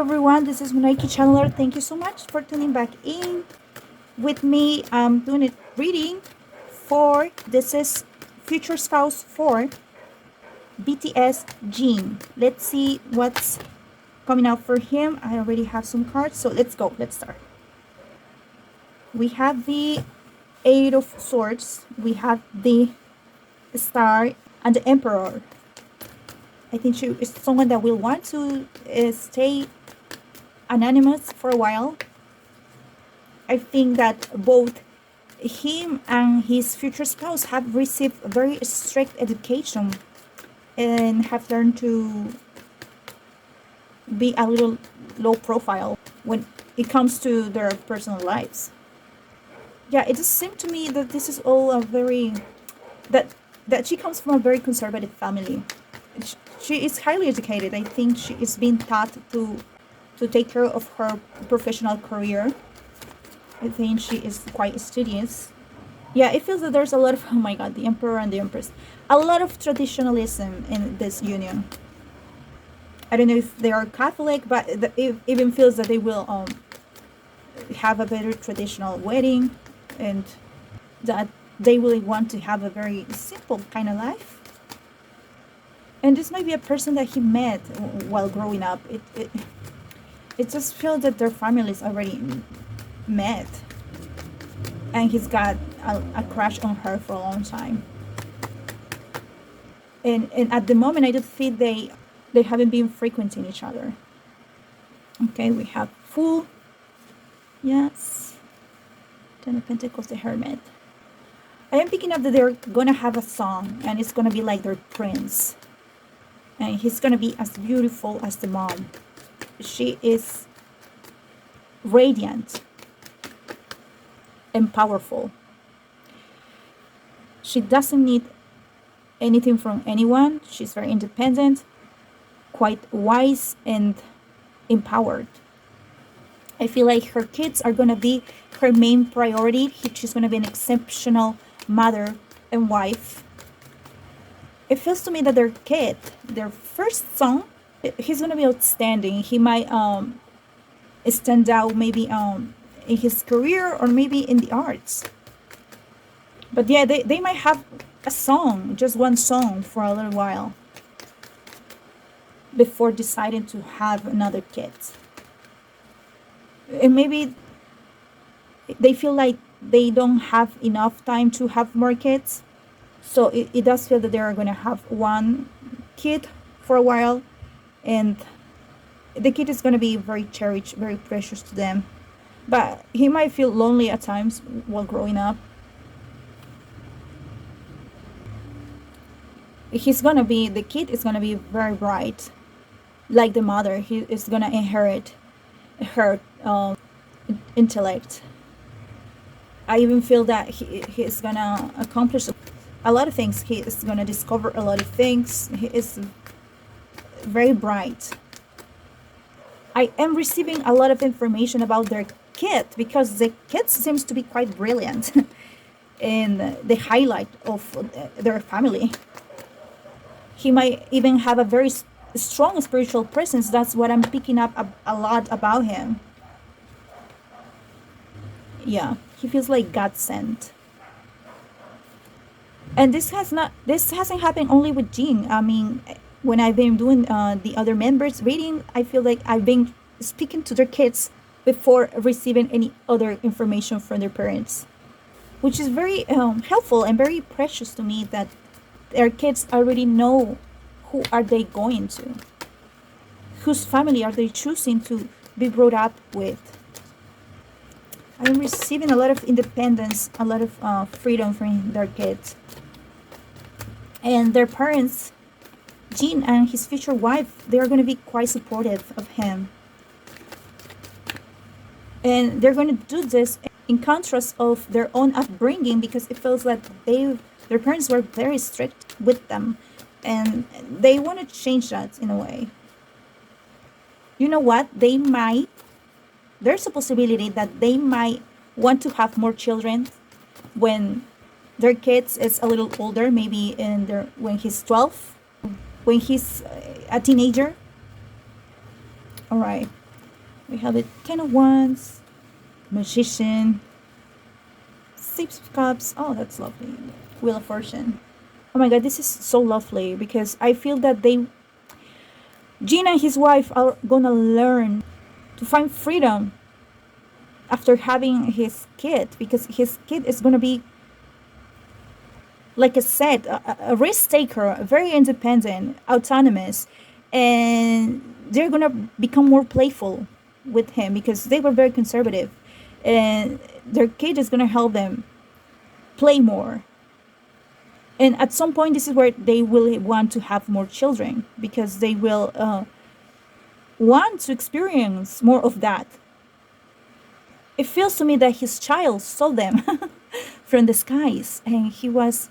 everyone, this is Munay Ki Channeler. Thank you so much for tuning back in with me. I'm doing a reading for this is future spouse for BTS Jin. Let's see what's coming out for him. I already have some cards, so let's go. Let's start. We have the Eight of Swords. We have the Star and the Emperor. I think she is someone that will want to stay anonymous for a while. I think that both him and his future spouse have received a very strict education and have learned to be a little low profile when it comes to their personal lives. Yeah, it just seemed to me that this is all a very that she comes from a very conservative family. She is highly educated. I think she is being taught to take care of her professional career. I think she is quite studious. Yeah, it feels that there's a lot of, oh my god, the Emperor and the Empress. A lot of traditionalism in this union. I don't know if they are Catholic, but it even feels that they will have a very traditional wedding and that they really want to have a very simple kind of life. And this might be a person that he met while growing up. It just feels that their families already met. And he's got a crush on her for a long time. And at the moment, I don't think they haven't been frequenting each other. Okay, we have Fool. Yes. Ten of Pentacles, the Hermit. I am picking up that they're going to have a song. And it's going to be like their prince. And he's going to be as beautiful as the mom. She is radiant and powerful. She doesn't need anything from anyone. She's very independent, quite wise and empowered. I feel like her kids are going to be her main priority. She's going to be an exceptional mother and wife. It feels to me that their kid, their first son, he's going to be outstanding. He might stand out maybe in his career or maybe in the arts. But yeah, they might have a song, just one song for a little while before deciding to have another kid. And maybe they feel like they don't have enough time to have more kids. So it does feel that they are going to have one kid for a while. And the kid is going to be very cherished, very precious to them. But he might feel lonely at times while growing up. The kid is going to be very bright. Like the mother, he is going to inherit her intellect. I even feel that he is going to accomplish a lot of things. He is going to discover a lot of things. He is very bright. I am receiving a lot of information about their kid because the kid seems to be quite brilliant and the highlight of their family. He might even have a very strong spiritual presence. That's what I'm picking up a lot about him. Yeah, he feels like God sent. And this hasn't happened only with Jin. I mean, when I've been doing the other members reading, I feel like I've been speaking to their kids before receiving any other information from their parents, which is very helpful and very precious to me that their kids already know who are they going to, whose family are they choosing to be brought up with. I'm receiving a lot of independence, a lot of freedom from their kids. And their parents, Jin and his future wife, they are going to be quite supportive of him. And they're going to do this in contrast of their own upbringing because it feels like their parents were very strict with them. And they want to change that in a way. You know what? There's a possibility that they might want to have more children when their kids is a little older, maybe when he's 12, when he's a teenager. All right. We have the Ten of Wands, Magician, Six of Cups. Oh, that's lovely. Wheel of Fortune. Oh my god, this is so lovely because I feel that Jin and his wife are gonna learn to find freedom after having his kid, because his kid is gonna be, like I said, a risk taker, very independent, autonomous, and they're gonna become more playful with him because they were very conservative, and their kid is gonna help them play more. And at some point, this is where they will want to have more children because they will want to experience more of that. It feels to me that his child saw them from the skies, and he was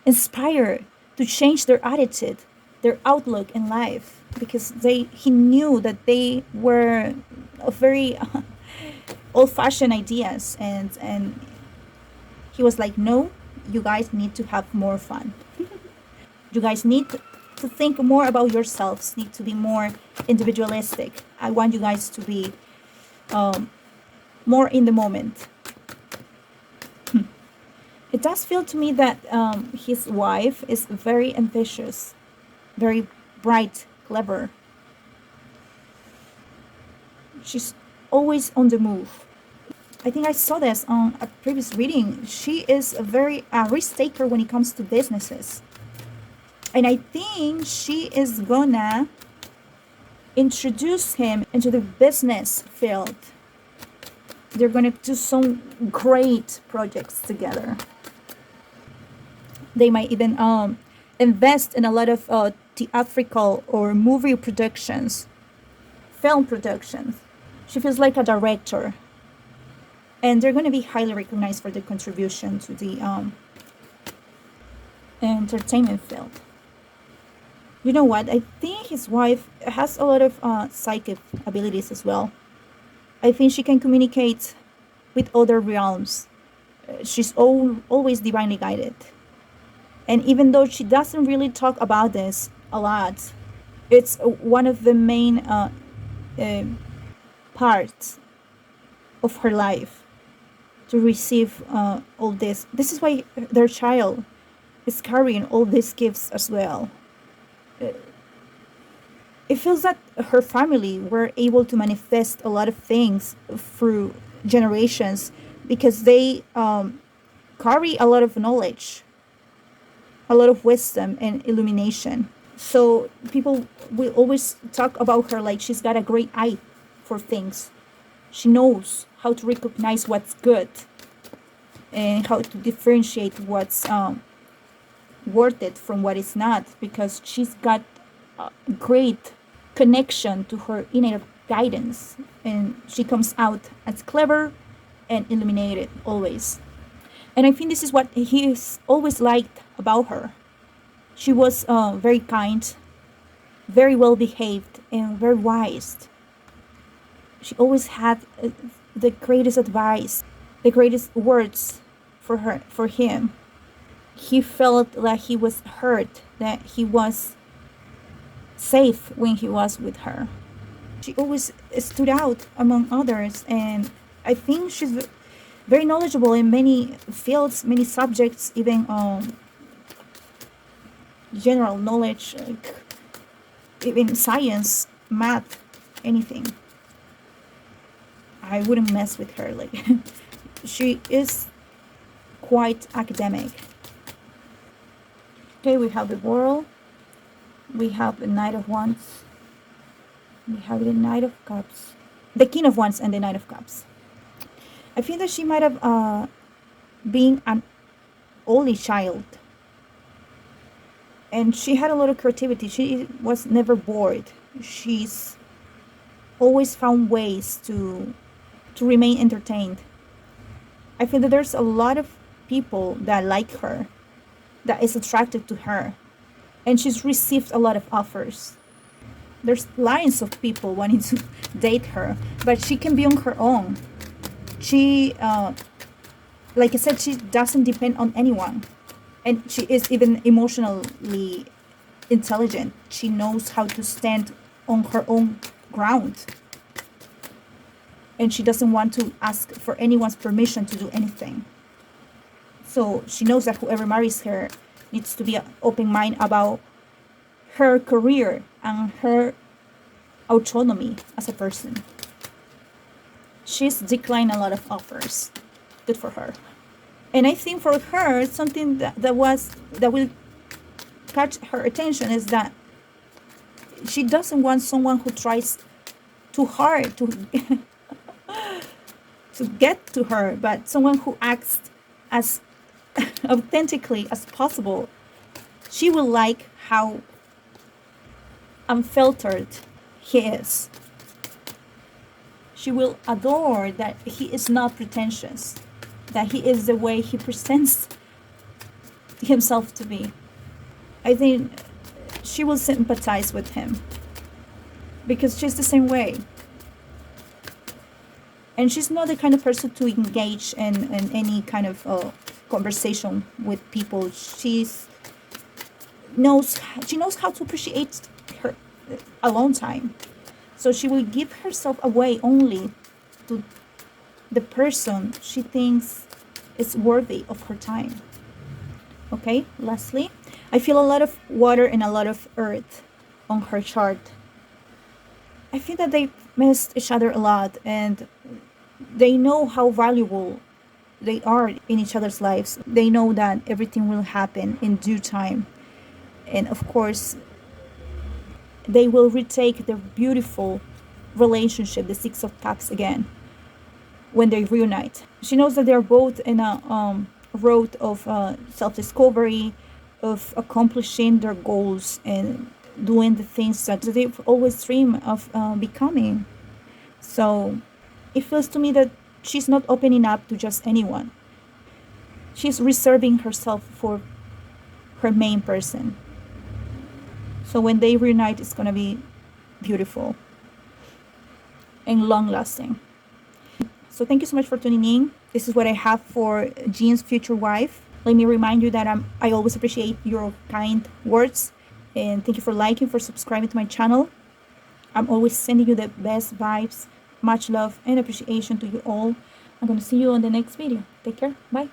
inspired to change their attitude, their outlook in life, because he knew that they were of very old-fashioned ideas, and he was like, no, you guys need to have more fun. You guys need to think more about yourselves, need to be more individualistic. I want you guys to be more in the moment. It does feel to me that his wife is very ambitious, very bright, clever. She's always on the move. I think I saw this on a previous reading. She is a very risk taker when it comes to businesses. And I think she is gonna introduce him into the business field. They're gonna do some great projects together. They might even invest in a lot of theatrical or movie productions, film productions. She feels like a director. And they're going to be highly recognized for their contribution to the entertainment field. You know what? I think his wife has a lot of psychic abilities as well. I think she can communicate with other realms. She's always divinely guided. And even though she doesn't really talk about this a lot, it's one of the main parts of her life to receive all this. This is why their child is carrying all these gifts as well. It feels that her family were able to manifest a lot of things through generations because they carry a lot of knowledge, a lot of wisdom and illumination. So people will always talk about her like she's got a great eye for things. She knows how to recognize what's good and how to differentiate what's worth it from what is not, because she's got a great connection to her inner guidance, and she comes out as clever and illuminated always. And I think this is what he's always liked about her. She was very kind, very well behaved, and very wise. She always had the greatest advice, the greatest words for him. He felt like he was hurt, that he was safe when he was with her. She always stood out among others, and I think she's very knowledgeable in many fields, many subjects, even general knowledge, like even science, math, anything. I wouldn't mess with her. Like, she is quite academic. Okay, we have the World. We have the Knight of Wands. We have the Knight of Cups. The King of Wands and the Knight of Cups. I feel that she might have been an only child. And she had a lot of creativity. She was never bored. She's always found ways to remain entertained. I feel that there's a lot of people that like her, that is attracted to her, and she's received a lot of offers. There's lines of people wanting to date her, but she can be on her own. She, like I said, she doesn't depend on anyone, and she is even emotionally intelligent. She knows how to stand on her own ground. and she doesn't want to ask for anyone's permission to do anything. So she knows that whoever marries her needs to be an open mind about her career and her autonomy as a person. She's declined a lot of offers. Good for her. And I think for her, something that will catch her attention is that she doesn't want someone who tries too hard to to get to her, but someone who acts as authentically as possible. She will like how unfiltered he is. She will adore that he is not pretentious, that he is the way he presents himself to be. I think she will sympathize with him because she's the same way. And she's not the kind of person to engage in any kind of conversation with people. She knows how to appreciate her alone time. So she will give herself away only to the person she thinks is worthy of her time. Okay, lastly, I feel a lot of water and a lot of earth on her chart. I feel that they missed each other a lot, and they know how valuable they are in each other's lives. They know that everything will happen in due time. And of course, they will retake their beautiful relationship, the Six of Cups, again when they reunite. She knows that they're both in a road of self-discovery, of accomplishing their goals and doing the things that they've always dreamed of becoming. So it feels to me that she's not opening up to just anyone. She's reserving herself for her main person. So when they reunite, it's going to be beautiful and long-lasting. So thank you so much for tuning in. This is what I have for Jin's future wife. Let me remind you that I always appreciate your kind words. And thank you for liking, for subscribing to my channel. I'm always sending you the best vibes. Much love and appreciation to you all. I'm going to see you on the next video. Take care. Bye.